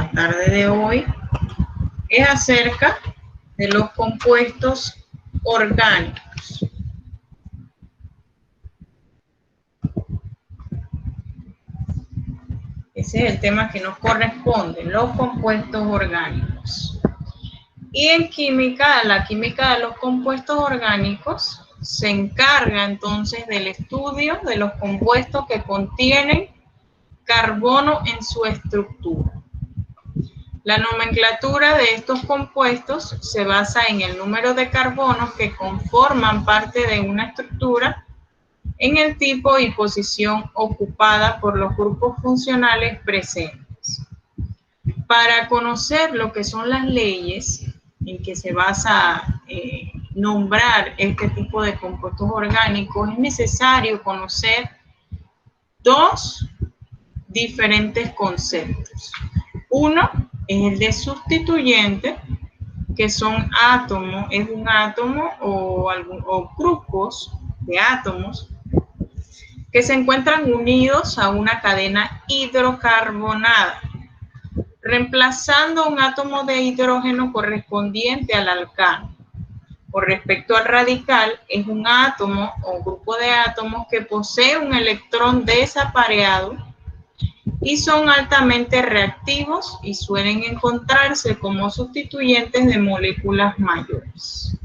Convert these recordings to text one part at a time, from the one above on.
la tarde de hoy es acerca de los compuestos orgánicos. Ese es el tema que nos corresponde, los compuestos orgánicos. Y en química, la química de los compuestos orgánicos se encarga entonces del estudio de los compuestos que contienen carbono en su estructura. La nomenclatura de estos compuestos se basa en el número de carbonos que conforman parte de una estructura, en el tipo y posición ocupada por los grupos funcionales presentes. Para conocer lo que son las leyes en que se basa nombrar este tipo de compuestos orgánicos, es necesario conocer dos diferentes conceptos. Uno es el de sustituyente, que son átomos, es un átomo o grupos de átomos que se encuentran unidos a una cadena hidrocarbonada, reemplazando un átomo de hidrógeno correspondiente al alcano. Con respecto al radical, es un átomo o grupo de átomos que posee un electrón desapareado y son altamente reactivos y suelen encontrarse como sustituyentes de moléculas mayores.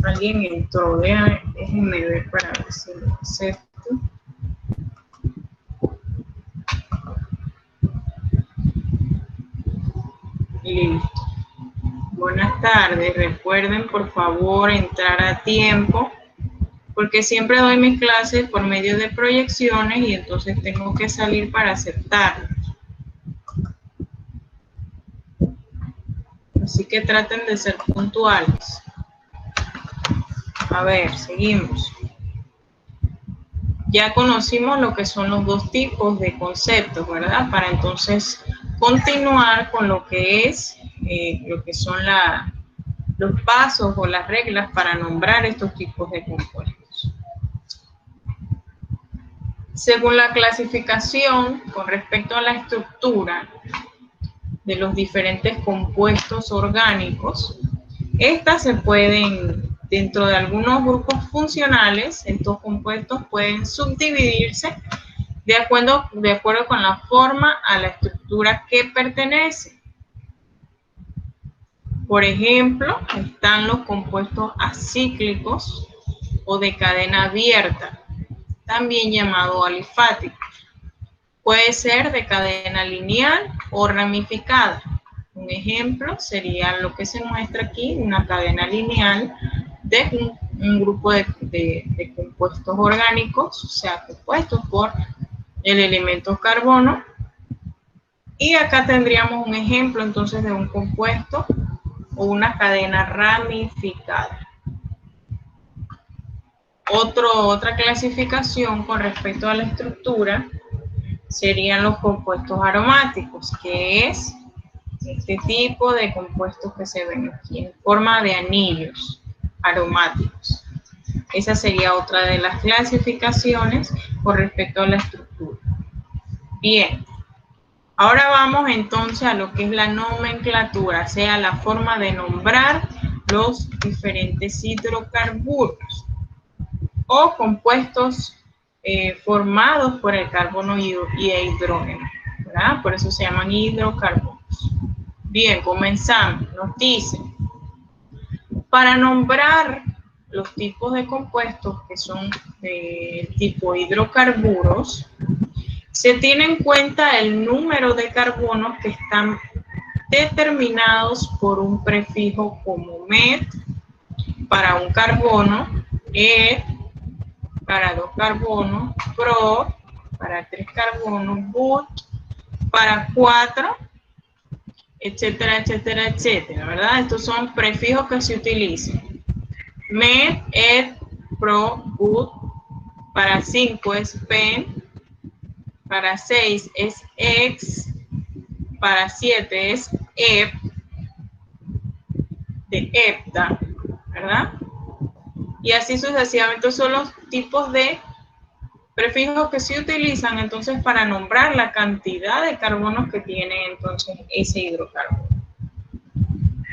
Alguien entró, déjenme ver para ver si lo acepto. Listo. Buenas tardes, recuerden por favor entrar a tiempo, porque siempre doy mis clases por medio de proyecciones y entonces tengo que salir para aceptarlas. Así que traten de ser puntuales. A ver, seguimos. Ya conocimos lo que son los dos tipos de conceptos, ¿verdad? Para entonces continuar con lo que es, lo que son los pasos o las reglas para nombrar estos tipos de compuestos. Según la clasificación con respecto a la estructura de los diferentes compuestos orgánicos, estas se pueden, dentro de algunos grupos funcionales, estos compuestos pueden subdividirse de acuerdo con la forma a la estructura que pertenece. Por ejemplo, están los compuestos acíclicos o de cadena abierta, también llamado alifático. Puede ser de cadena lineal o ramificada. Un ejemplo sería lo que se muestra aquí, una cadena lineal de un grupo de compuestos orgánicos, o sea, compuestos por el elemento carbono. Y acá tendríamos un ejemplo entonces de un compuesto o una cadena ramificada. Otra clasificación con respecto a la estructura serían los compuestos aromáticos, que es este tipo de compuestos que se ven aquí en forma de anillos aromáticos. Esa sería otra de las clasificaciones con respecto a la estructura. Bien, ahora vamos entonces a lo que es la nomenclatura, o sea, la forma de nombrar los diferentes hidrocarburos o compuestos formados por el carbono y el hidrógeno, ¿verdad? Por eso se llaman hidrocarburos. Bien, comenzamos. Nos dice, para nombrar los tipos de compuestos que son de tipo hidrocarburos, se tiene en cuenta el número de carbonos que están determinados por un prefijo como met para un carbono, et para 2 carbonos, pro para 3 carbonos, but para 4, etcétera, etcétera, etcétera, ¿verdad? Estos son prefijos que se utilizan. Met, et, pro, but. Para 5 es pen. Para 6 es ex. Para 7 es ep. De hepta, ¿verdad? Y así sucesivamente son los tipos de Prefijos que se utilizan entonces para nombrar la cantidad de carbonos que tiene entonces ese hidrocarburo.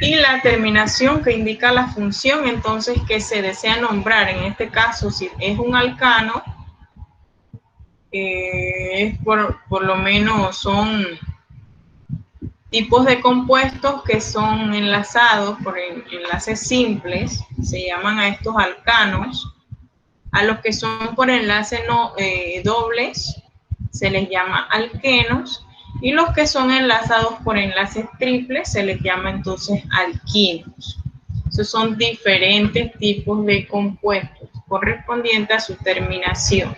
Y la terminación que indica la función entonces que se desea nombrar. En este caso, si es un alcano, por lo menos son tipos de compuestos que son enlazados por enlaces simples, se llaman a estos alcanos. A los que son por enlaces dobles se les llama alquenos, y los que son enlazados por enlaces triples se les llama entonces alquinos. Esos son diferentes tipos de compuestos correspondientes a su terminación.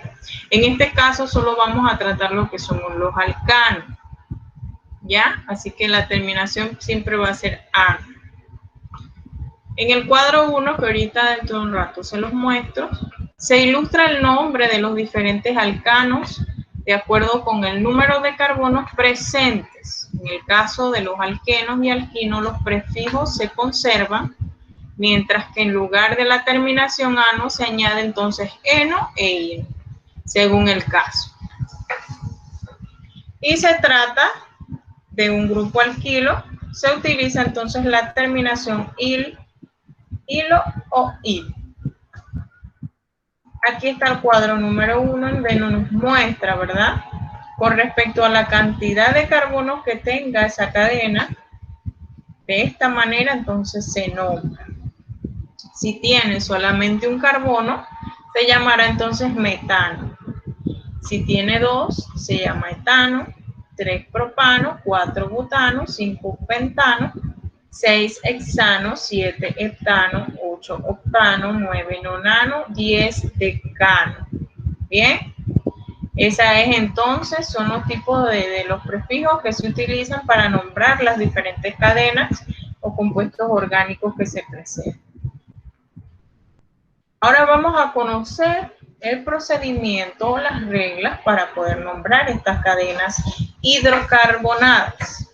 En este caso solo vamos a tratar lo que son los alcanos, ¿ya? Así que la terminación siempre va a ser A. En el cuadro 1, que ahorita dentro de un rato se los muestro, se ilustra el nombre de los diferentes alcanos de acuerdo con el número de carbonos presentes. En el caso de los alquenos y alquinos, los prefijos se conservan, mientras que en lugar de la terminación ano se añade entonces eno e ino, según el caso. Y se trata de un grupo alquilo, se utiliza entonces la terminación il, hilo o il. Aquí está el cuadro número 1, en donde nos muestra, ¿verdad? Con respecto a la cantidad de carbonos que tenga esa cadena, de esta manera entonces se nombra. Si tiene solamente un carbono, se llamará entonces metano. Si tiene 2, se llama etano, 3 propano, 4 butano, 5 pentano, 6 hexano, 7 heptano, 8 octano, 9 nonano, 10 decano. Bien, esa es entonces, son los tipos de los prefijos que se utilizan para nombrar las diferentes cadenas o compuestos orgánicos que se presentan. Ahora vamos a conocer el procedimiento o las reglas para poder nombrar estas cadenas hidrocarbonadas.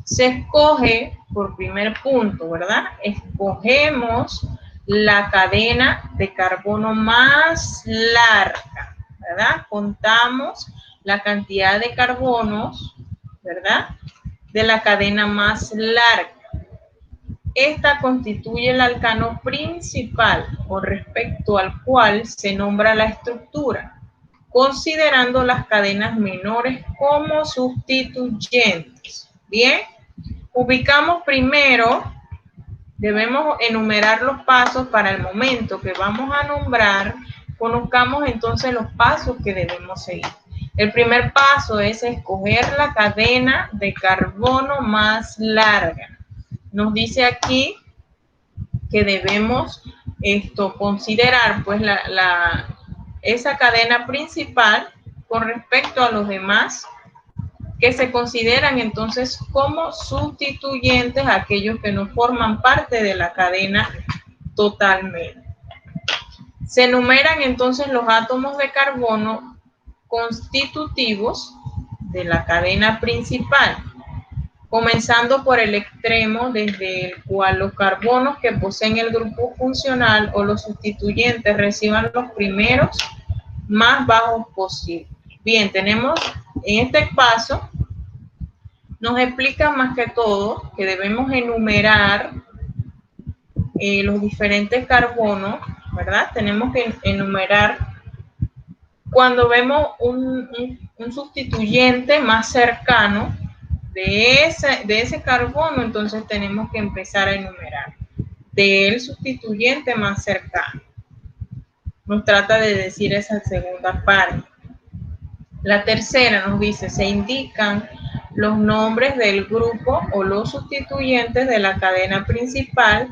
Se escoge por primer punto, ¿verdad? Escogemos la cadena de carbono más larga, ¿verdad? Contamos la cantidad de carbonos, ¿verdad? De la cadena más larga. Esta constituye el alcano principal con respecto al cual se nombra la estructura, considerando las cadenas menores como sustituyentes. Bien, ubicamos primero, debemos enumerar los pasos para el momento que vamos a nombrar, conozcamos entonces los pasos que debemos seguir. El primer paso es escoger la cadena de carbono más larga. Nos dice aquí que debemos considerar pues esa cadena principal con respecto a los demás que se consideran entonces como sustituyentes a aquellos que no forman parte de la cadena totalmente. Se enumeran entonces los átomos de carbono constitutivos de la cadena principal, comenzando por el extremo desde el cual los carbonos que poseen el grupo funcional o los sustituyentes reciban los primeros más bajos posibles. Bien, tenemos en este paso, nos explica más que todo que debemos enumerar los diferentes carbonos, ¿verdad? Tenemos que enumerar cuando vemos un sustituyente más cercano de ese carbono, entonces tenemos que empezar a enumerar del sustituyente más cercano. Nos trata de decir esa segunda parte. La tercera nos dice, se indican los nombres del grupo o los sustituyentes de la cadena principal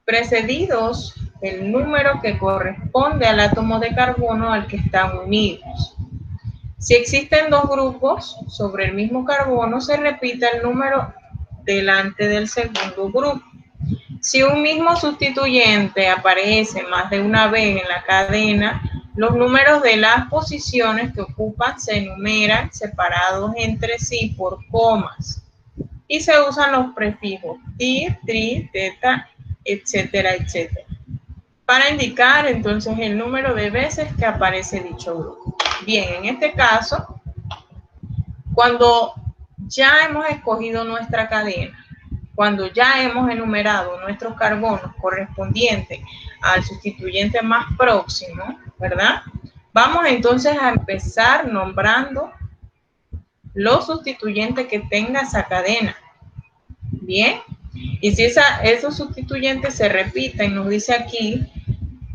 precedidos del número que corresponde al átomo de carbono al que están unidos. Si existen dos grupos sobre el mismo carbono, se repite el número delante del segundo grupo. Si un mismo sustituyente aparece más de una vez en la cadena, los números de las posiciones que ocupan se enumeran separados entre sí por comas y se usan los prefijos ti, tri, teta, etcétera, etcétera. para indicar entonces el número de veces que aparece dicho grupo. Bien, en este caso, cuando ya hemos escogido nuestra cadena, cuando ya hemos enumerado nuestros carbonos correspondientes al sustituyente más próximo, ¿verdad? Vamos entonces a empezar nombrando los sustituyentes que tenga esa cadena. Bien, y si esos sustituyentes se repiten, nos dice aquí,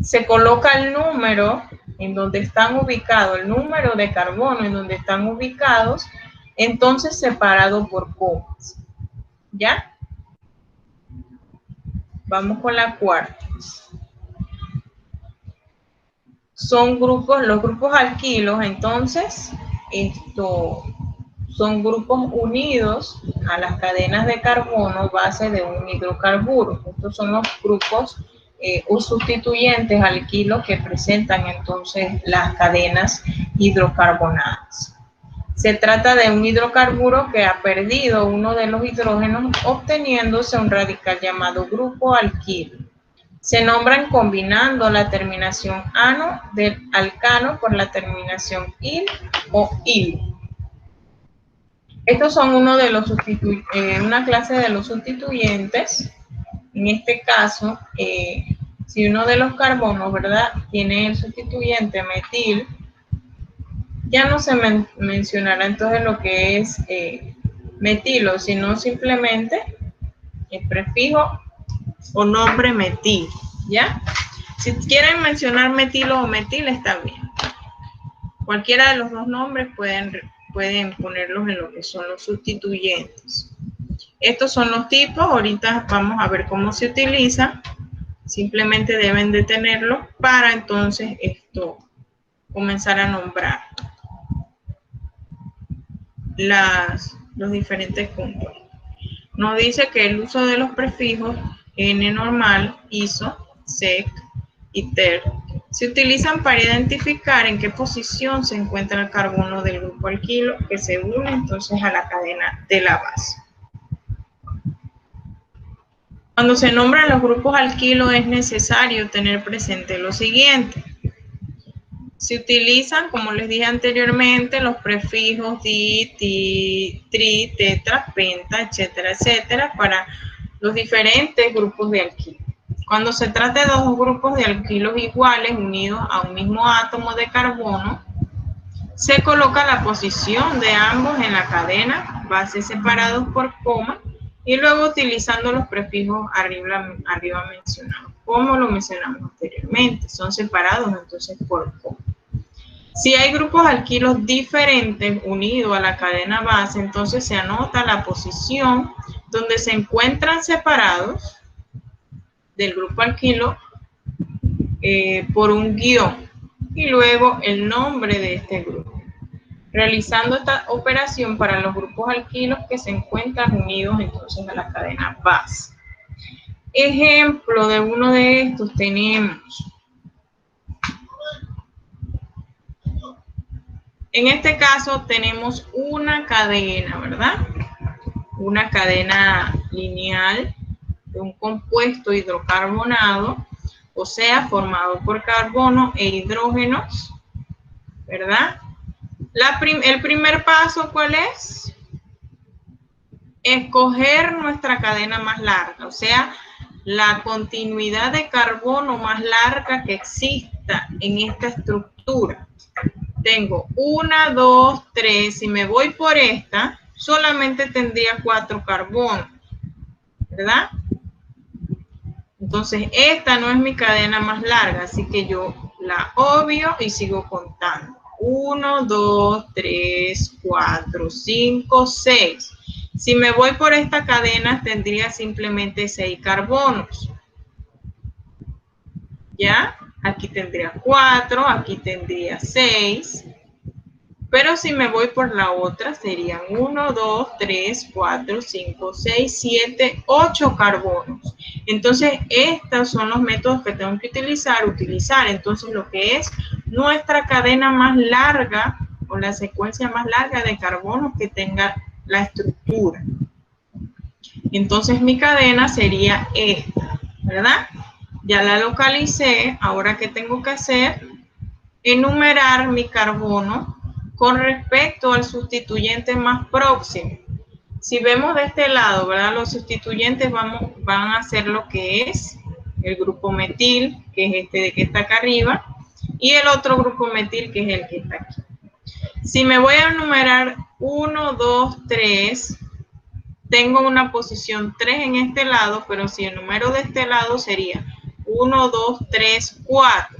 se coloca el número en donde están ubicados, el número de carbono en donde están ubicados, entonces separado por comas. ¿Ya? Vamos con la cuarta. Son grupos, los grupos alquilos, entonces, son grupos unidos a las cadenas de carbono base de un hidrocarburo. Estos son los grupos o sustituyentes alquilos que presentan entonces las cadenas hidrocarbonadas. Se trata de un hidrocarburo que ha perdido uno de los hidrógenos, obteniéndose un radical llamado grupo alquilo. Se nombran combinando la terminación ano del alcano por la terminación il o il. Estos son una clase de los sustituyentes. En este caso, si uno de los carbonos, ¿verdad?, tiene el sustituyente metil, ya no se mencionará entonces lo que es metilo, sino simplemente el prefijo o nombre metil, ¿ya? Si quieren mencionar metilo o metil, está bien. Cualquiera de los dos nombres pueden ponerlos en lo que son los sustituyentes. Estos son los tipos, ahorita vamos a ver cómo se utiliza. Simplemente deben de tenerlo para entonces comenzar a nombrar los diferentes puntos. Nos dice que el uso de los prefijos N normal, iso, sec y ter se utilizan para identificar en qué posición se encuentra el carbono del grupo alquilo que se une entonces a la cadena de la base. Cuando se nombran los grupos alquilos es necesario tener presente lo siguiente. Se utilizan, como les dije anteriormente, los prefijos di, tri, tetra, penta, etcétera, etcétera, para los diferentes grupos de alquilo. Cuando se trata de dos grupos de alquilos iguales unidos a un mismo átomo de carbono, se coloca la posición de ambos en la cadena, bases separados por coma, y luego utilizando los prefijos arriba mencionados, como lo mencionamos anteriormente, son separados entonces por coma. Si hay grupos alquilos diferentes unidos a la cadena base, entonces se anota la posición donde se encuentran separados del grupo alquilo por un guión y luego el nombre de este grupo, realizando esta operación para los grupos alquilos que se encuentran unidos entonces a la cadena base. Ejemplo de uno de estos tenemos, en este caso tenemos una cadena, ¿verdad? Una cadena lineal de un compuesto hidrocarbonado, o sea, formado por carbono e hidrógenos, ¿verdad? El primer paso, ¿cuál es? Escoger nuestra cadena más larga, o sea, la continuidad de carbono más larga que exista en esta estructura. Tengo 1, 2, 3, si me voy por esta, solamente tendría 4 carbonos, ¿verdad? Entonces, esta no es mi cadena más larga, así que yo la obvio y sigo contando. 1, 2, 3, 4, 5, 6. Si me voy por esta cadena, tendría simplemente 6 carbonos. ¿Ya? Aquí tendría 4, aquí tendría 6. Pero si me voy por la otra, serían 1, 2, 3, 4, 5, 6, 7, 8 carbonos. Entonces, estos son los métodos que tengo que utilizar entonces lo que es nuestra cadena más larga o la secuencia más larga de carbonos que tenga la estructura. Entonces, mi cadena sería esta, ¿verdad? Ya la localicé. Ahora, ¿qué tengo que hacer? Enumerar mi carbono con respecto al sustituyente más próximo. Si vemos de este lado, ¿verdad? Los sustituyentes van a ser lo que es el grupo metil, que es este de que está acá arriba, y el otro grupo metil, que es el que está aquí. Si me voy a enumerar 1, 2, 3, tengo una posición 3 en este lado, pero si el número de este lado sería 1, 2, 3, 4.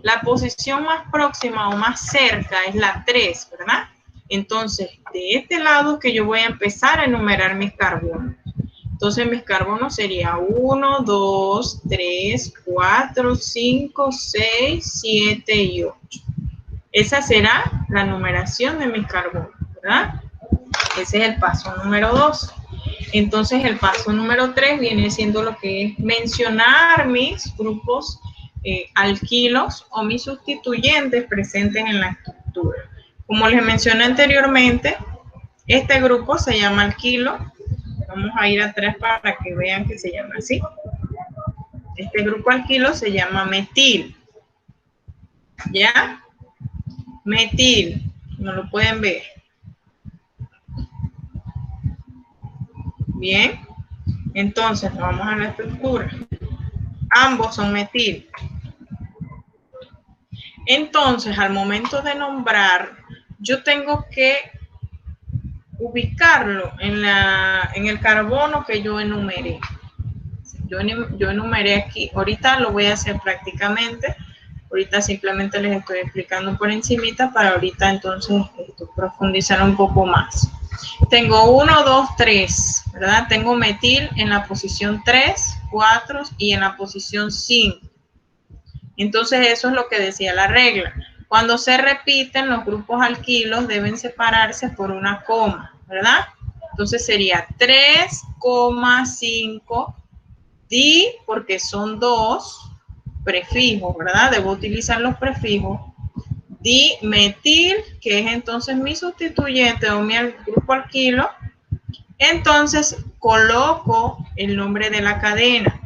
La posición más próxima o más cerca es la 3, ¿verdad? Entonces, de este lado que yo voy a empezar a enumerar mis carbonos. Entonces, mis carbonos sería 1, 2, 3, 4, 5, 6, 7 y 8. Esa será la numeración de mis carbonos, ¿verdad? Ese es el paso número 2. Entonces, el paso número 3 viene siendo lo que es mencionar mis grupos alquilos o mis sustituyentes presentes en la estructura. Como les mencioné anteriormente, este grupo se llama alquilo. Vamos a ir atrás para que vean que se llama así. Este grupo alquilo se llama metil. ¿Ya? Metil. No lo pueden ver. Bien. Entonces, vamos a la estructura. Ambos son metil. Entonces, al momento de nombrar, yo tengo que ubicarlo en el carbono que yo enumeré. Yo enumeré aquí, ahorita lo voy a hacer prácticamente, ahorita simplemente les estoy explicando por encimita para ahorita entonces profundizar un poco más. Tengo 1, 2, 3, ¿verdad? Tengo metil en la posición 3, 4 y en la posición 5. Entonces eso es lo que decía la regla. Cuando se repiten, los grupos alquilos deben separarse por una coma, ¿verdad? Entonces sería 3,5 di, porque son dos prefijos, ¿verdad? Debo utilizar los prefijos. Dimetil, que es entonces mi sustituyente o mi grupo alquilo. Entonces coloco el nombre de la cadena.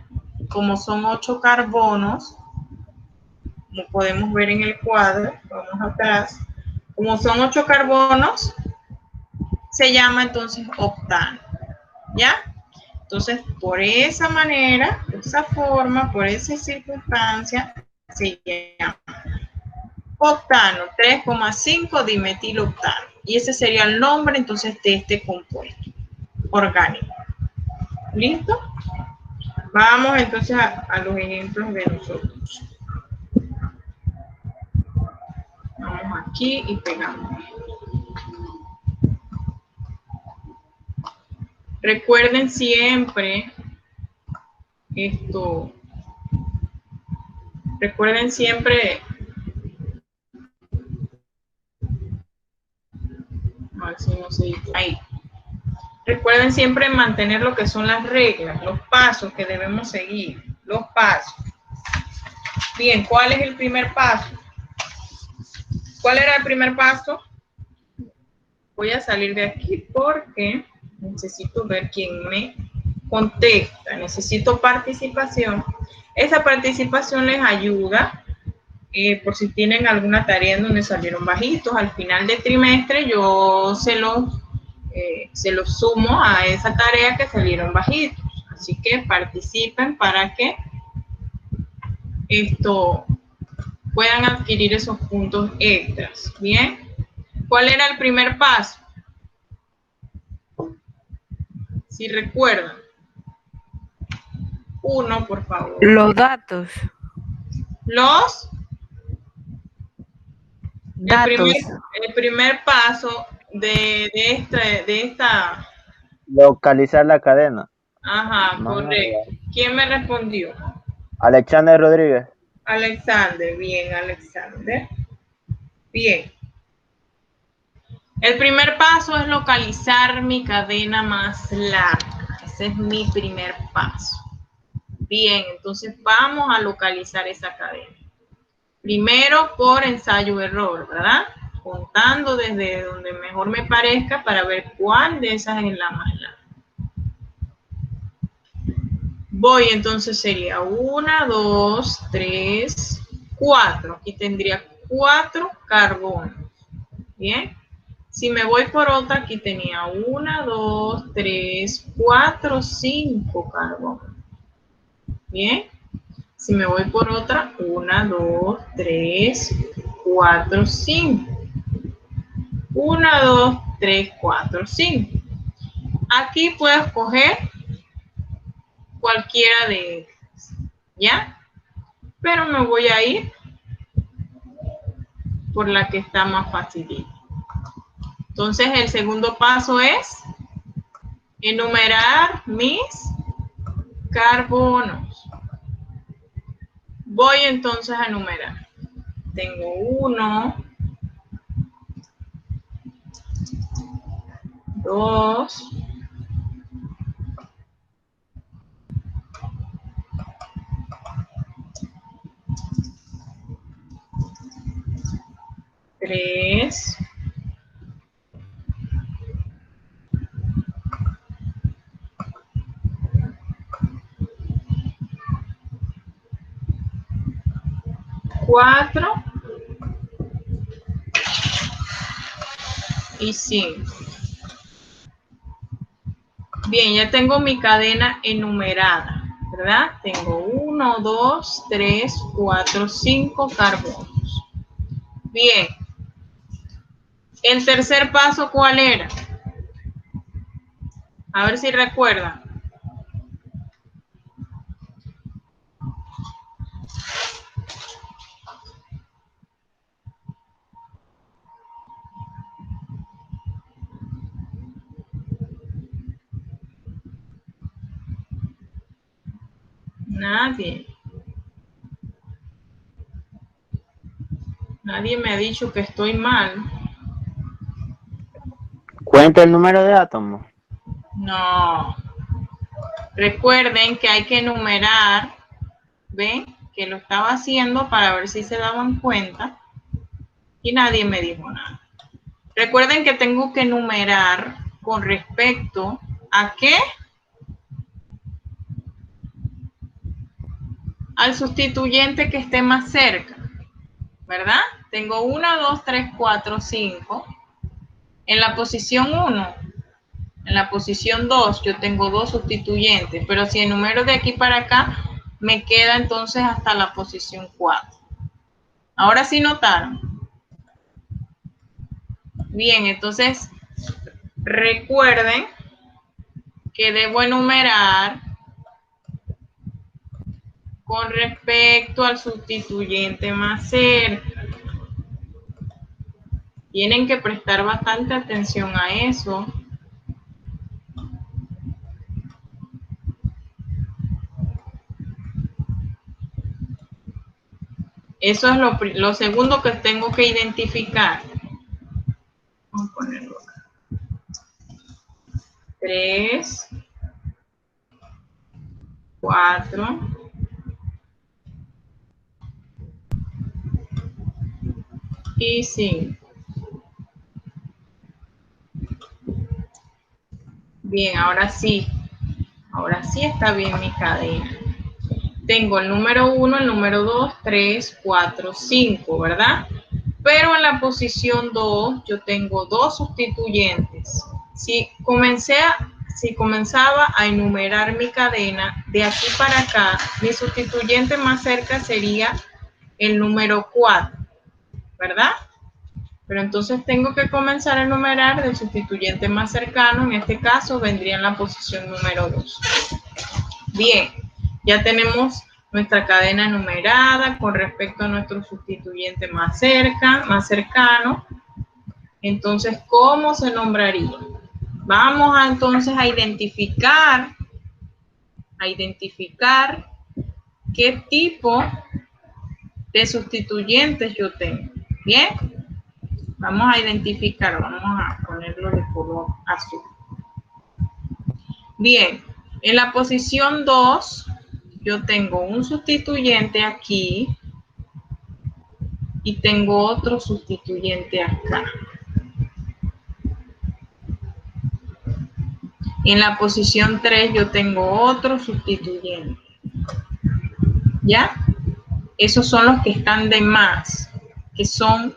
Como son 8 carbonos, como podemos ver en el cuadro, vamos atrás, como son 8 carbonos, se llama entonces octano, ¿ya? Entonces, por esa manera, de esa forma, por esa circunstancia, se llama octano, 3,5 dimetiloctano. Y ese sería el nombre entonces de este compuesto orgánico. ¿Listo? Vamos entonces a los ejemplos de nosotros. Vamos aquí y pegamos. Recuerden siempre recuerden siempre, a ver si no se dice, ahí. Recuerden siempre mantener lo que son las reglas, los pasos que debemos seguir, los pasos. Bien, ¿cuál es el primer paso? ¿Cuál era el primer paso? Voy a salir de aquí porque necesito ver quién me contesta. Necesito participación. Esa participación les ayuda por si tienen alguna tarea en donde salieron bajitos. Al final del trimestre yo se los sumo a esa tarea que salieron bajitos. Así que participen para que puedan adquirir esos puntos extras. Bien. ¿Cuál era el primer paso? Si recuerdan. Uno, por favor. Los datos. Los Datos. El primer paso de esta. Localizar la cadena. Ajá, correcto. ¿Quién me respondió? Alexander Rodríguez. Alexander, bien, Alexander. Bien. El primer paso es localizar mi cadena más larga. Ese es mi primer paso. Bien, entonces vamos a localizar esa cadena. Primero por ensayo-error, ¿verdad? Contando desde donde mejor me parezca para ver cuál de esas es la más larga. Voy, entonces sería 1, 2, 3, 4. Aquí tendría 4 carbonos. Bien. Si me voy por otra, aquí tenía 1, 2, 3, 4, 5 carbonos. Bien. Si me voy por otra, 1, 2, 3, 4, 5. 1, 2, 3, 4, 5. Aquí puedo escoger cualquiera de ellas, ¿ya? Pero me voy a ir por la que está más facilita. Entonces, el segundo paso es enumerar mis carbonos. Voy entonces a enumerar. Tengo 1, 2, 3, 4 y 5. Bien, ya tengo mi cadena enumerada, ¿verdad? Tengo 1, 2, 3, 4, 5 carbonos. Bien. El tercer paso, ¿cuál era? A ver si recuerdan. Nadie. Nadie me ha dicho que estoy mal. Cuenta el número de átomos. No. Recuerden que hay que enumerar. ¿Ven? Que lo estaba haciendo para ver si se daban cuenta. Y nadie me dijo nada. Recuerden que tengo que enumerar con respecto a qué. Al sustituyente que esté más cerca. ¿Verdad? Tengo 1, 2, 3, 4, 5. En la posición 1, en la posición 2, yo tengo 2 sustituyentes, pero si enumero de aquí para acá, me queda entonces hasta la posición 4. Ahora sí notaron. Bien, entonces recuerden que debo enumerar con respecto al sustituyente más cerca. Tienen que prestar bastante atención a eso. Eso es lo segundo que tengo que identificar. Vamos a ponerlo acá. 3, 4, y 5. Bien, ahora sí está bien mi cadena. Tengo el número 1, el número 2, 3, 4, 5, ¿verdad? Pero en la posición 2 yo tengo 2 sustituyentes. Si comenzaba a enumerar mi cadena, de aquí para acá, mi sustituyente más cerca sería el número 4, ¿verdad? Pero entonces tengo que comenzar a enumerar del sustituyente más cercano, en este caso vendría en la posición número 2. Bien, ya tenemos nuestra cadena enumerada con respecto a nuestro sustituyente más cercano. Entonces, ¿cómo se nombraría? Vamos entonces a identificar qué tipo de sustituyentes yo tengo. Bien, vamos a identificar, vamos a ponerlo de color azul. Bien, en la posición 2 yo tengo un sustituyente aquí y tengo otro sustituyente acá. En la posición 3 yo tengo otro sustituyente. ¿Ya? Esos son los que están de más, que son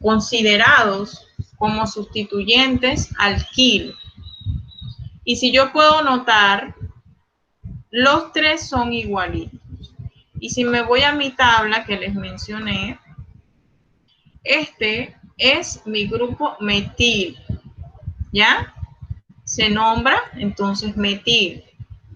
considerados como sustituyentes al kilo. Y si yo puedo notar, los tres son igualitos. Y si me voy a mi tabla que les mencioné, este es mi grupo metil, ¿ya? Se nombra entonces metil.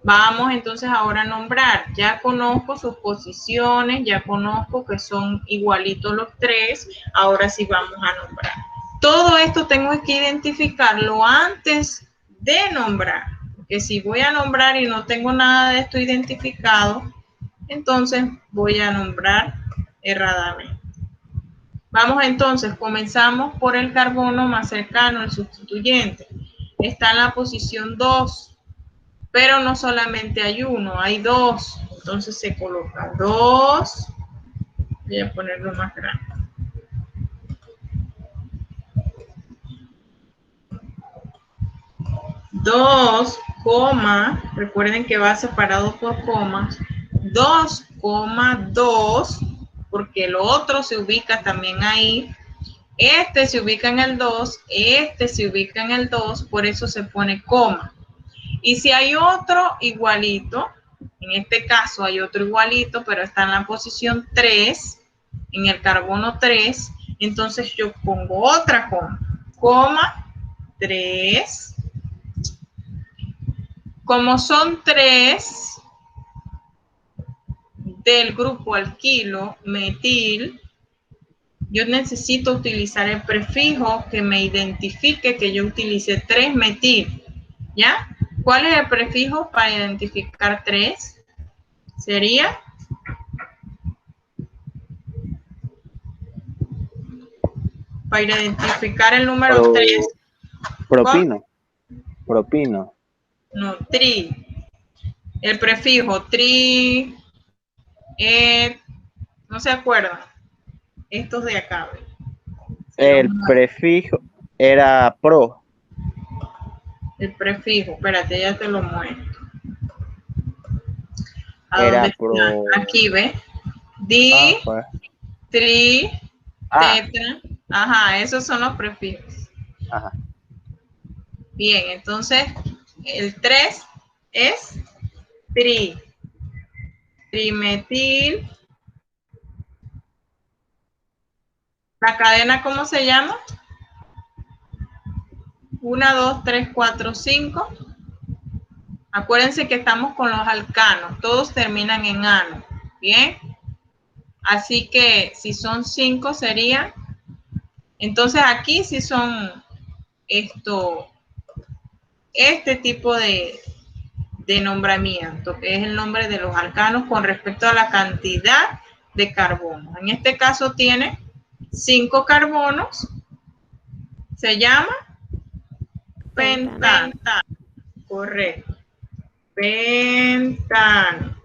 Vamos entonces ahora a nombrar. Ya conozco sus posiciones, ya conozco que son igualitos los tres. Ahora sí vamos a nombrar. Todo esto tengo que identificarlo antes de nombrar. Porque si voy a nombrar y no tengo nada de esto identificado, entonces voy a nombrar erradamente. Vamos entonces, comenzamos por el carbono más cercano, el sustituyente. Está en la posición 2, pero no solamente hay uno, hay dos. Entonces se coloca 2, voy a ponerlo más grande. 2, recuerden que va separado por comas, 2,2, porque el otro se ubica también ahí. Este se ubica en el 2, este se ubica en el 2, por eso se pone coma. Y si hay otro igualito, en este caso hay otro igualito, pero está en la posición 3, en el carbono 3, entonces yo pongo otra coma 3. Como son 3 del grupo alquilo metil, yo necesito utilizar el prefijo que me identifique que yo utilicé 3 metil, ¿ya? ¿Cuál es el prefijo para identificar 3? Sería para identificar el número 3. Propino. Propino. No, tri. El prefijo tri, no se acuerdan. Estos de acá. El prefijo era pro. El prefijo, espérate, ya te lo muestro. Era pro. Aquí, ¿ves? Di, pues. tri, tetra. Ajá, esos son los prefijos. Ajá. Bien, entonces el 3 es tri. Trimetil. ¿La cadena cómo se llama? 1, 2, 3, 4, 5. Acuérdense que estamos con los alcanos. Todos terminan en ano. Bien. Así que si son 5 serían. Entonces aquí sí son este tipo de nombramiento, que es el nombre de los alcanos con respecto a la cantidad de carbono. En este caso tiene 5 carbonos. Se llama pentano. Correcto. Pentano.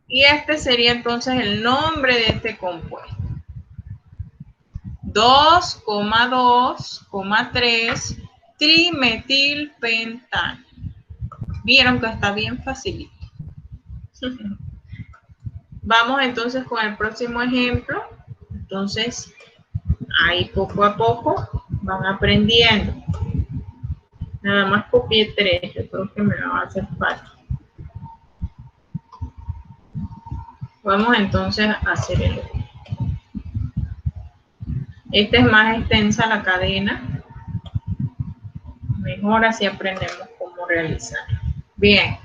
Y este sería entonces el nombre de este compuesto. 2,2,3 trimetilpentano. Vieron que está bien facilito. Vamos entonces con el próximo ejemplo. Entonces, ahí poco a poco van aprendiendo. Nada más copié 3, yo creo que me la va a hacer falta. Vamos entonces a hacer el otro. Esta es más extensa la cadena. Mejor así aprendemos cómo realizar. Bien.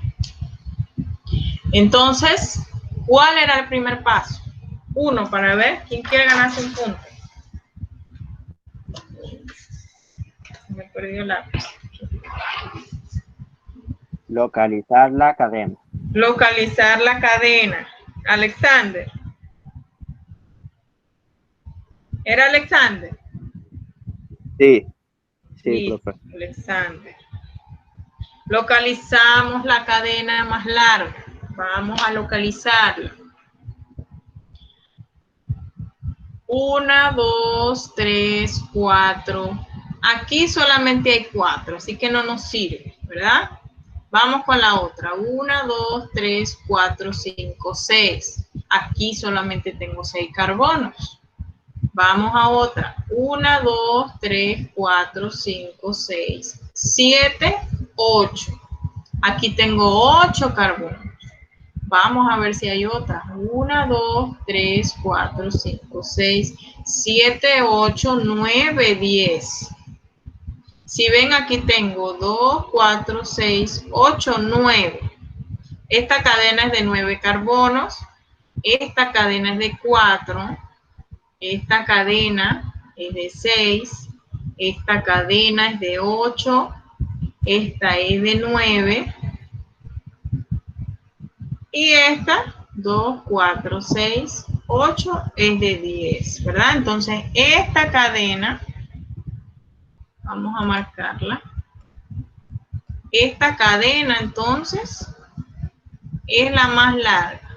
Entonces, ¿cuál era el primer paso? 1, para ver quién quiere ganarse un punto. Me perdió el lápiz. Localizar la cadena. Localizar la cadena. Alexander. ¿Era Alexander? Sí, Sí, profe. Alexander. Localizamos la cadena más larga. Vamos a localizarla. 1, 2, 3, 4. Aquí solamente hay 4, así que no nos sirve, ¿verdad? Vamos con la otra. 1, 2, 3, 4, 5, 6. Aquí solamente tengo 6 carbonos. Vamos a otra. 1, 2, 3, 4, 5, 6, 7, 8. Aquí tengo 8 carbonos. Vamos a ver si hay otra. 1, 2, 3, 4, 5, 6, 7, 8, 9, 10. Si ven, aquí tengo 2, 4, 6, 8, 9. Esta cadena es de 9 carbonos. Esta cadena es de 4. Esta cadena es de 6. Esta cadena es de 8. Esta es de 9. Y esta, 2, 4, 6, 8, es de 10, ¿verdad? Entonces, esta cadena, vamos a marcarla. Esta cadena, entonces, es la más larga.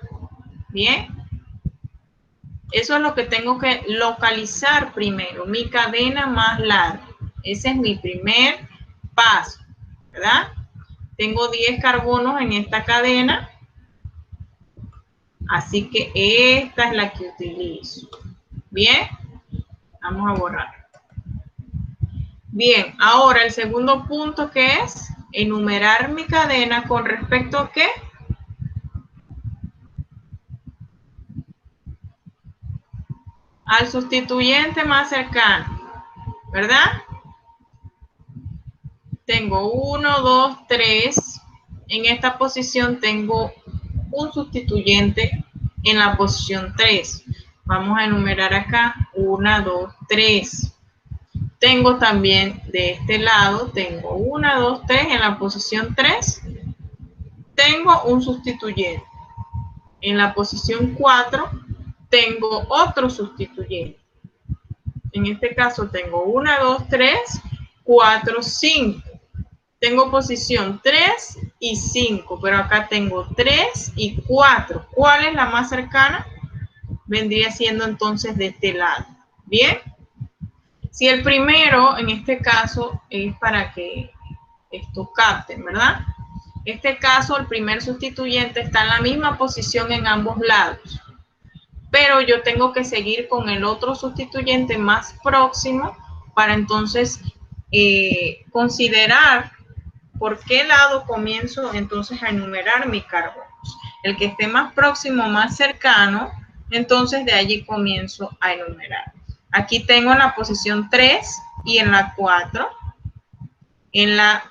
Bien. Eso es lo que tengo que localizar primero, mi cadena más larga. Ese es mi primer paso, ¿verdad? Tengo 10 carbonos en esta cadena. Así que esta es la que utilizo. Bien, vamos a borrar. Bien, ahora el segundo punto, que es enumerar mi cadena con respecto a ¿qué? Al sustituyente más cercano, ¿verdad? Tengo 1, 2, 3. En esta posición tengo un sustituyente en la posición 3. Vamos a enumerar acá 1, 2, 3. Tengo también de este lado, tengo 1, 2, 3 en la posición 3. Tengo un sustituyente. En la posición 4 tengo otro sustituyente. En este caso tengo 1, 2, 3, 4, 5. Tengo posición 3 y 5, pero acá tengo 3 y 4. ¿Cuál es la más cercana? Vendría siendo entonces de este lado. Bien. Si el primero, en este caso, es para que esto capten, ¿verdad? En este caso, el primer sustituyente está en la misma posición en ambos lados. Pero yo tengo que seguir con el otro sustituyente más próximo para entonces considerar por qué lado comienzo entonces a enumerar mis carbonos. El que esté más próximo, más cercano, entonces de allí comienzo a enumerar. Aquí tengo en la posición 3 y en la 4, en la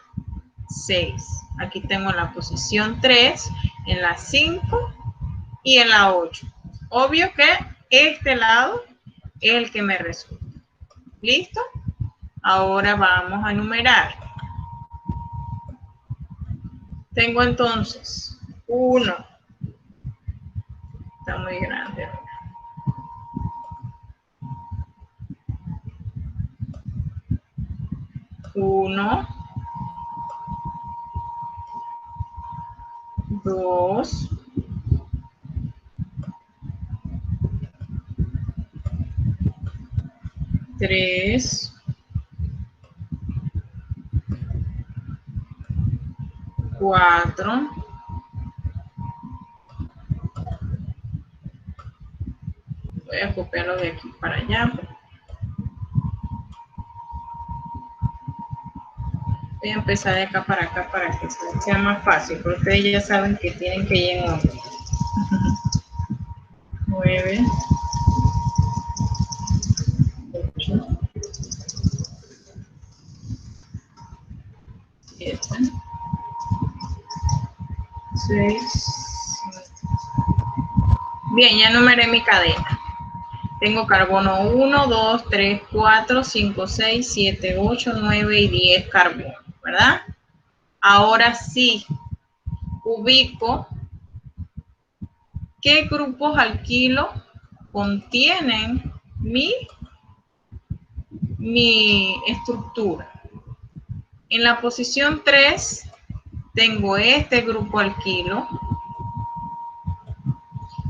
6. Aquí tengo en la posición 3, en la 5 y en la 8. Obvio que este lado es el que me resulta. ¿Listo? Ahora vamos a enumerar. Tengo entonces 1. Está muy grande. 1, 2, 3, 4, 5. Voy a copiarlo de aquí para allá. Voy a empezar de acá para que sea más fácil, porque ustedes ya saben que tienen que ir en orden. 9, 8, 7, 6. Bien, ya enumeré mi cadena. Tengo carbono 1, 2, 3, 4, 5, 6, 7, 8, 9 y 10 carbonos, ¿verdad? Ahora sí, ubico qué grupos alquilo contienen mi estructura. En la posición 3 tengo este grupo alquilo.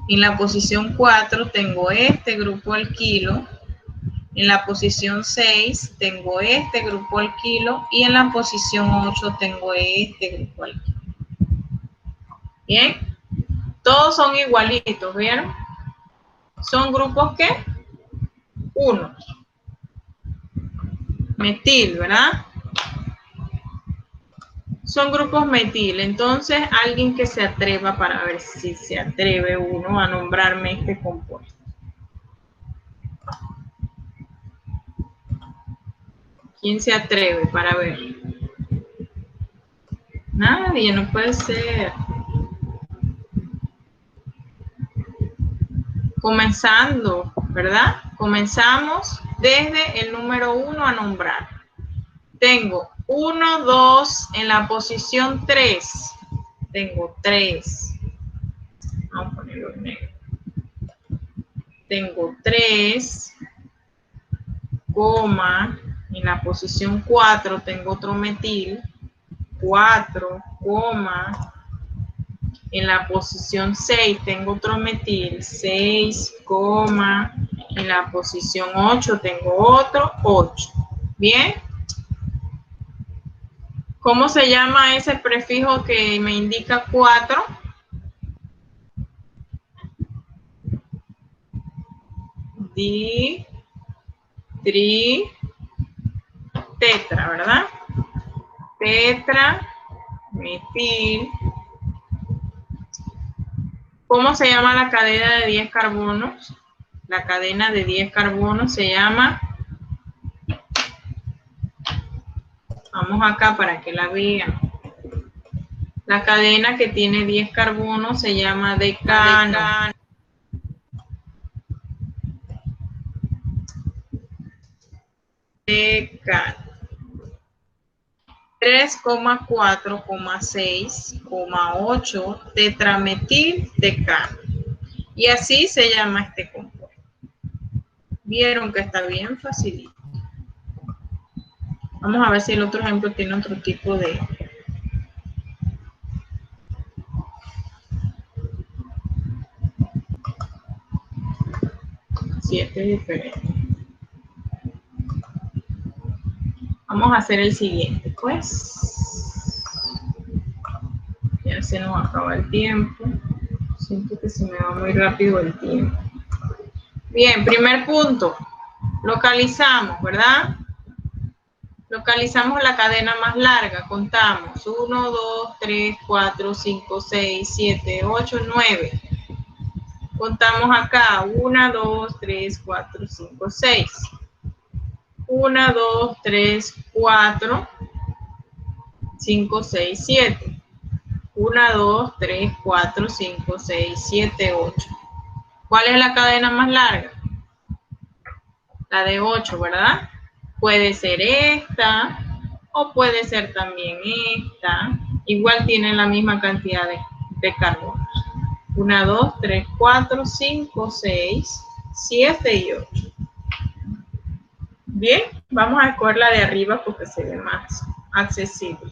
En la posición 4 tengo este grupo alquilo. En la posición 6 tengo este grupo alquilo y en la posición 8 tengo este grupo alquilo. Bien, todos son igualitos, ¿vieron? Son grupos ¿qué? 1. Metil, ¿verdad? Son grupos metil. Entonces, alguien que se atreva para ver si se atreve uno a nombrarme este compuesto. ¿Quién se atreve para ver? Nadie, no puede ser. Comenzando, ¿verdad? Comenzamos desde el número 1 a nombrar. Tengo 1, 2 en la posición 3. Tengo 3. Vamos a ponerlo en negro. Tengo 3, coma, en la posición 4 tengo otro metil, 4, coma, en la posición 6 tengo otro metil, 6, coma, en la posición 8 tengo otro, 8. ¿Bien? ¿Cómo se llama ese prefijo que me indica 4? Di, tri, tetra, ¿verdad? Tetra, metil. ¿Cómo se llama la cadena de 10 carbonos? La cadena de 10 carbonos se llama, vamos acá para que la vean. La cadena que tiene 10 carbonos se llama decano. Decano. 3,4,6,8 tetrametil decano. Y así se llama este compuesto. Vieron que está bien facilito. Vamos a ver si el otro ejemplo tiene otro tipo de... Si este es diferente. Vamos a hacer el siguiente, pues. Ya se nos acaba el tiempo. Siento que se me va muy rápido el tiempo. Bien, primer punto. Localizamos, ¿verdad? Localizamos la cadena más larga. Contamos. 1, 2, 3, 4, 5, 6, 7, 8, 9. Contamos acá. 1, 2, 3, 4, 5, 6. 1, 2, 3, 4, 5, 6, 7. 1, 2, 3, 4, 5, 6, 7, 8. ¿Cuál es la cadena más larga? La de 8, ¿verdad? Puede ser esta o puede ser también esta. Igual tienen la misma cantidad de carbonos. 1, 2, 3, 4, 5, 6, 7 y 8. Bien, vamos a escoger la de arriba porque se ve más accesible.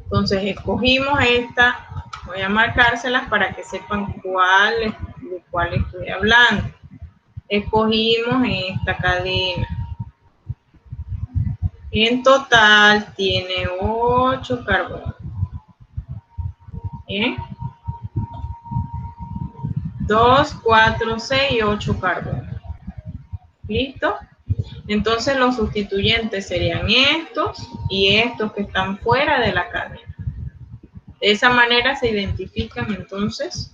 Entonces escogimos esta. Voy a marcárselas para que sepan de cuál estoy hablando. Escogimos esta cadena. En total tiene 8 carbonos. ¿Bien? 2, 4, 6 y 8 carbonos. ¿Listo? Entonces los sustituyentes serían estos y estos que están fuera de la cadena. De esa manera se identifican entonces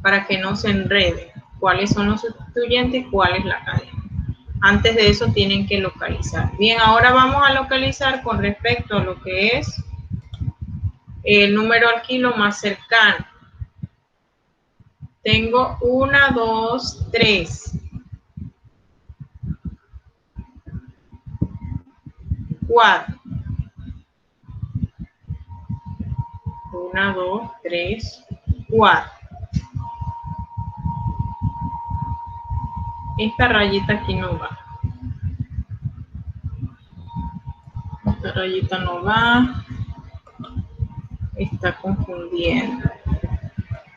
para que no se enreden cuáles son los sustituyentes y cuál es la cadena. Antes de eso tienen que localizar. Bien, ahora vamos a localizar con respecto a lo que es el número alquilo más cercano. Tengo 1, 2, 3. 4. 1, 2, 3, 4. Esta rayita aquí no va. Esta rayita no va. Está confundiendo.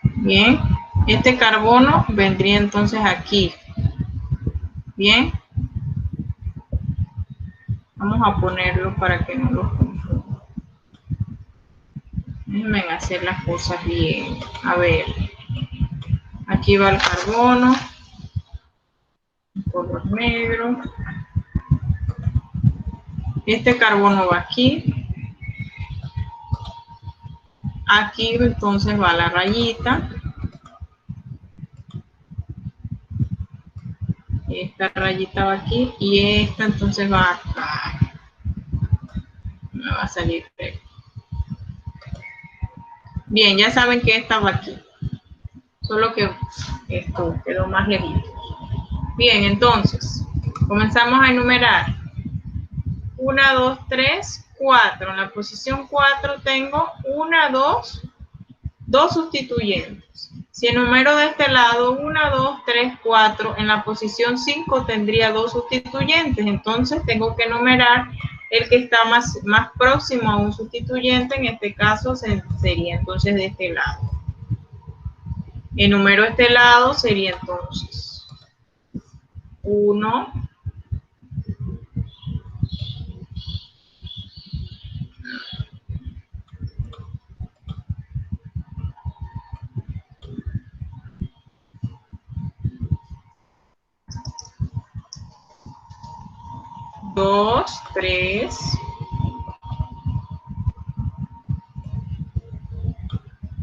Bien. Este carbono vendría entonces aquí. Bien. Vamos a ponerlo para que no lo confunda. Déjenme hacer las cosas bien. A ver. Aquí va el carbono. Color negro. Este carbono va aquí. Aquí entonces va la rayita. Esta rayita va aquí y esta entonces va acá. Me va a salir recto. Bien, ya saben que esta va aquí. Solo que esto quedó más lejito. Bien, entonces, comenzamos a enumerar. 1, 2, 3, 4. En la posición 4 tengo 1, 2 sustituyentes. Si enumero de este lado 1, 2, 3, 4, en la posición 5 tendría 2 sustituyentes. Entonces tengo que enumerar el que está más próximo a un sustituyente. En este caso sería entonces de este lado. Enumero este lado, sería entonces 1, 2, 3,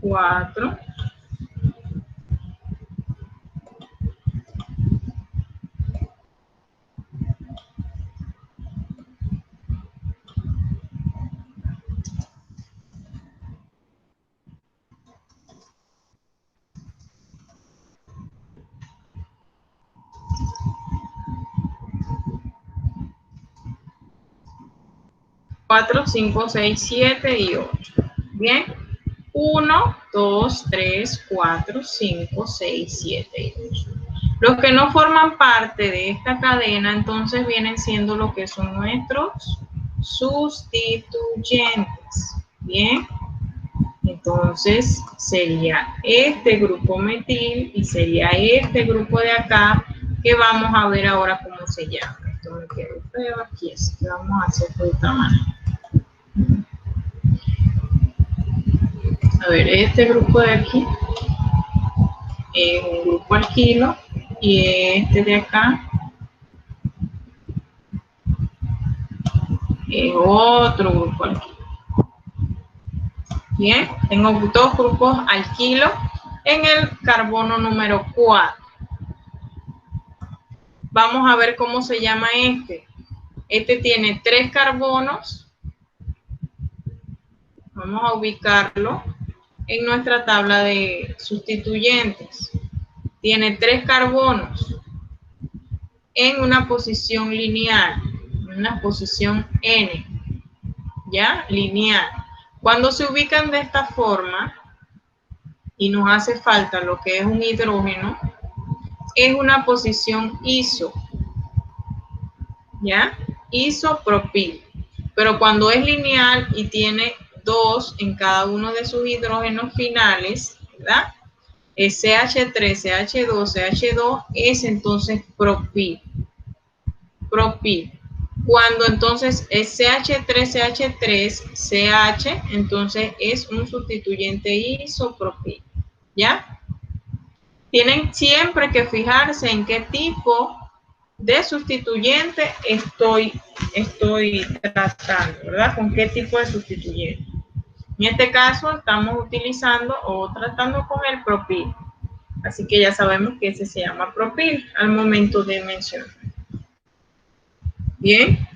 4, 4, 5, 6, 7 y 8. Bien. 1, 2, 3, 4, 5, 6, 7 y 8. Los que no forman parte de esta cadena, entonces vienen siendo lo que son nuestros sustituyentes. Bien. Entonces sería este grupo metil y sería este grupo de acá que vamos a ver ahora cómo se llama. Esto me quedó feo aquí, así que vamos a hacer de otra manera. A ver, este grupo de aquí es un grupo alquilo y este de acá es otro grupo alquilo. Bien, tengo dos grupos alquilo en el carbono número 4. Vamos a ver cómo se llama este. Este tiene 3 carbonos. Vamos a ubicarlo en nuestra tabla de sustituyentes. Tiene 3 carbonos en una posición lineal, en una posición N, ¿ya? Lineal. Cuando se ubican de esta forma y nos hace falta lo que es un hidrógeno, es una posición iso, ¿ya? Isopropil. Pero cuando es lineal y tiene 2 en cada uno de sus hidrógenos finales, ¿verdad? Es CH3, CH2, CH2, es entonces propil. Propil. Cuando entonces es CH3, CH3, CH, entonces es un sustituyente isopropil, ¿ya? Tienen siempre que fijarse en qué tipo de sustituyente estoy tratando, ¿verdad? ¿Con qué tipo de sustituyente? En este caso estamos utilizando o tratando con el propil. Así que ya sabemos que ese se llama propil al momento de mencionar. Bien.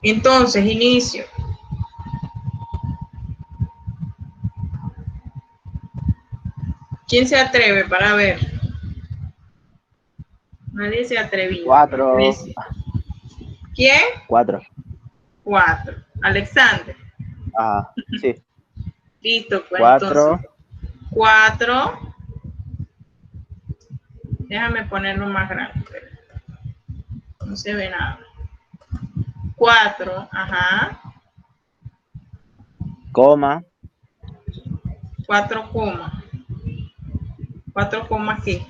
Entonces, inicio. ¿Quién se atreve para ver? Nadie se atrevió. 4. ¿Quién? 4. 4. Alexander. Ah, sí. Listo, pues 4. entonces. 4. Déjame ponerlo más grande. No se ve nada. 4. Ajá. Coma. 4 coma. 4 coma qué.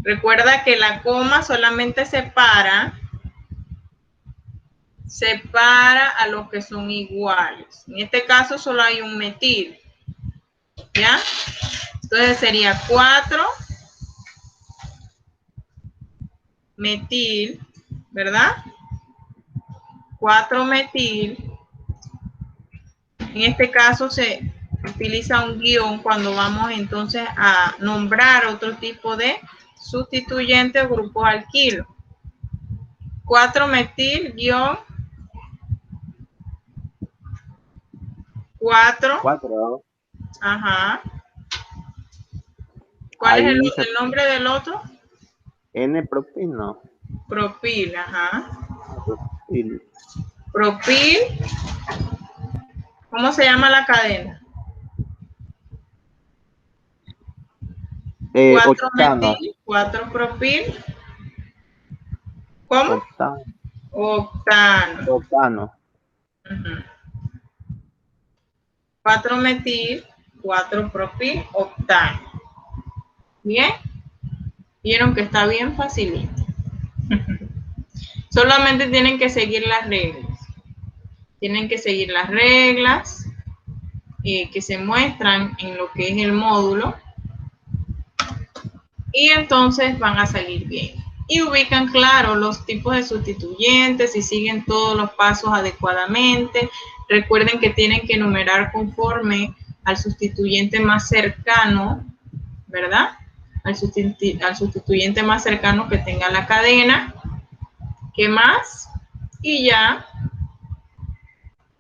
Recuerda que la coma solamente separa a los que son iguales. En este caso solo hay un metil. ¿Ya? Entonces sería 4 metil, ¿verdad? 4 metil. En este caso se utiliza un guión cuando vamos entonces a nombrar otro tipo de sustituyente o grupo alquilo. 4 metil guión 4. 4. Ajá. ¿Cuál es el nombre del otro? N-propil, Propil, ajá. Propil. Propil. ¿Cómo se llama la cadena? 4 octano. metil, 4 propil. ¿Cómo? Octano. Octano. 4 metil, 4 propil, octano. ¿Bien? Vieron que está bien facilito. Solamente tienen que seguir las reglas. Tienen que seguir las reglas que se muestran en lo que es el módulo. Y entonces van a salir bien. Y ubican, claro, los tipos de sustituyentes y siguen todos los pasos adecuadamente. Recuerden que tienen que enumerar conforme al sustituyente más cercano, ¿verdad? Al sustituyente más cercano que tenga la cadena. ¿Qué más? Y ya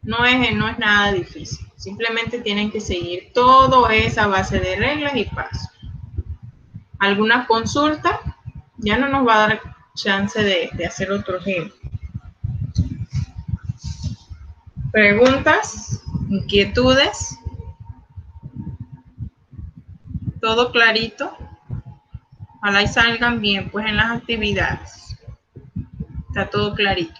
no es nada difícil. Simplemente tienen que seguir toda esa base de reglas y pasos. ¿Alguna consulta? Ya no nos va a dar chance de hacer otro ejemplo. ¿Preguntas? ¿Inquietudes? ¿Todo clarito? Ojalá y salgan bien, pues en las actividades. Está todo clarito.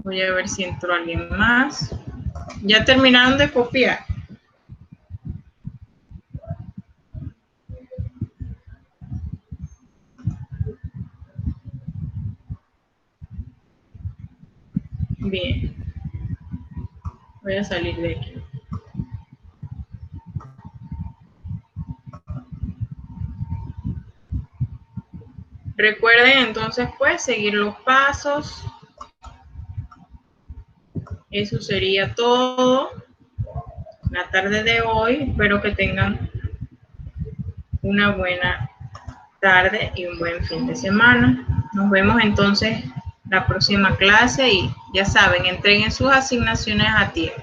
Voy a ver si entró alguien más. ¿Ya terminaron de copiar? Bien. Voy a salir de aquí. Recuerden entonces pues seguir los pasos. Eso sería todo. La tarde de hoy. Espero que tengan una buena tarde y un buen fin de semana. Nos vemos entonces la próxima clase y ya saben, entreguen sus asignaciones a tiempo.